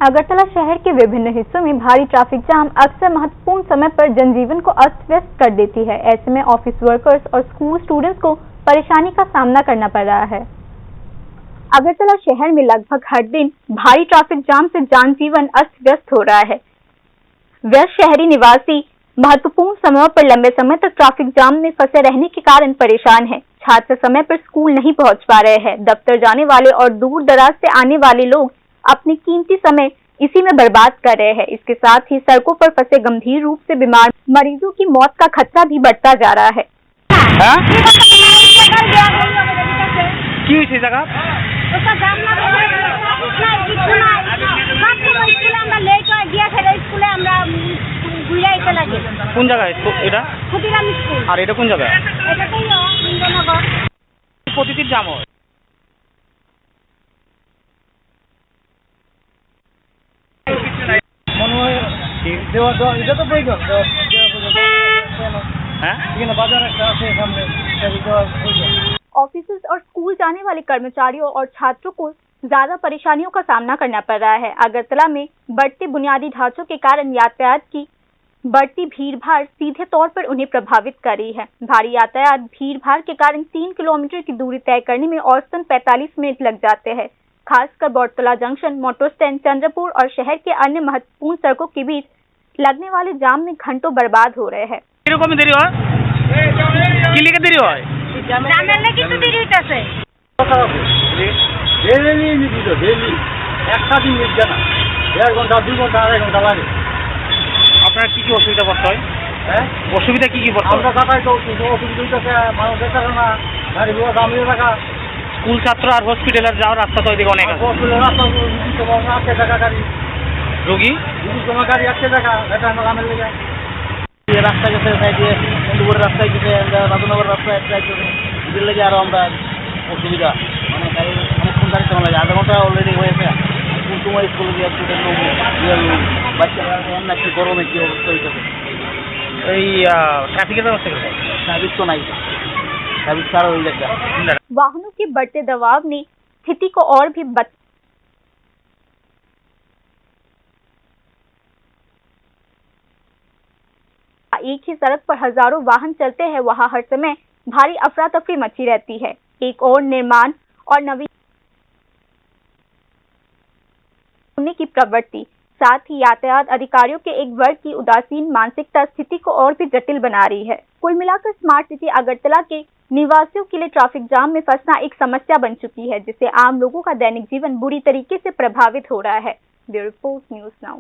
अगरतला शहर के विभिन्न हिस्सों में भारी ट्रैफिक जाम अक्सर महत्वपूर्ण समय पर जनजीवन को अस्त व्यस्त कर देती है। ऐसे में ऑफिस वर्कर्स और स्कूल स्टूडेंट्स को परेशानी का सामना करना पड़ रहा है। अगरतला शहर में लगभग हर दिन भारी ट्रैफिक जाम से जनजीवन अस्त व्यस्त हो रहा है। व्यस्त शहरी निवासी महत्वपूर्ण समयों पर लंबे समय तक ट्रैफिक जाम में फंसे रहने के कारण परेशान हैं। छात्र समय पर स्कूल नहीं पहुंच पा रहे हैं। दफ्तर जाने वाले और दूर दराज से आने वाले लोग अपनी कीमती समय इसी में बर्बाद कर रहे हैं। इसके साथ ही सड़कों पर फंसे गंभीर रूप से बीमार मरीजों की मौत का खतरा भी बढ़ता जा रहा है। কোন জায়গায় এটা? খুদিরাম স্কুল। আর এটা কোন জায়গায়? এটা তো ইন্দ্রনগর। প্রতিদিন জাম হয়। মনে হয় দেওয়া এটা তো প্রয়োজন। হ্যাঁ এখানে বাজার একটা আছে সামনে ऑफिस और स्कूल जाने वाले कर्मचारियों और छात्रों को ज्यादा परेशानियों का सामना करना पड़ रहा है। अगरतला में बढ़ते बुनियादी ढांचों के कारण यातायात की बढ़ती भीड़-भाड़ सीधे तौर पर उन्हें प्रभावित कर रही है। भारी यातायात भीड़-भाड़ के कारण 3 किलोमीटर की दूरी तय करने में औसतन 45 मिनट लग जाते हैं। खासकर बौड़तला जंक्शन, मोटर स्टैंड, चंद्रपुर और शहर के अन्य महत्वपूर्ण सड़कों के बीच लगने वाले जाम में घंटों बर्बाद हो रहे हैं। এরকম দেরি হয়? কি লিখে দেরি হয়? জামের লাগি তো দেরি হইতাছে। ডেইলি একটা দিন মিস জানা 1 ঘন্টা 2 ঘন্টা 2.5 ঘন্টা লাগে। আপনার কি অসুবিধা পড়তে হয়? হ্যাঁ অসুবিধা কি পড়তে হয়? আমরা যাতায়াত অসুবিধা হইতেছে, মানুষ যেতে না, গাড়ি ঘোড়া দামিয়ে রাখা। স্কুল ছাত্র আর হসপিটালে যাওয়ার রাস্তা তো এদিকে অনেক আছে। হসপিটালের রাস্তা তোমার 8 টাকা গাড়ি। রোগী তোমার গাড়ি 8 টাকা, এটা আমরা গামের লেগে। এই রাস্তা গেছে সাইডে, বন্ধুপুরের রাস্তায় গেছে, রাজনগর রাস্তায় যাইতেছে। এদের লেগে আরো আমরা অসুবিধা, মানে গাড়ি অনেকক্ষণ গাড়ি চালানো লাগে। আধা ঘন্টা অলরেডি হয়েছে। তোমার স্কুলে গিয়ে বাচ্চারা নাকি গরমে কি অবস্থা হইতেছে। এই ট্রাফিকের ব্যবস্থা করতে ট্রাফিক তো নাই, ट्रैफिक सारा हो जाएगा। वाहनों के बढ़ते दबाव ने स्थिति को और भी एक ही सड़क पर हजारों वाहन चलते हैं, वहां हर समय भारी अफरा तफरी मची रहती है। एक और निर्माण और नवीन होने की प्रवृत्ति, साथ ही यातायात अधिकारियों के एक वर्ग की उदासीन मानसिकता स्थिति को और भी जटिल बना रही है। कुल मिलाकर स्मार्ट सिटी अगरतला के निवासियों के लिए ट्रैफिक जाम में फंसना एक समस्या बन चुकी है, जिससे आम लोगों का दैनिक जीवन बुरी तरीके से प्रभावित हो रहा है। Bureau report, news now.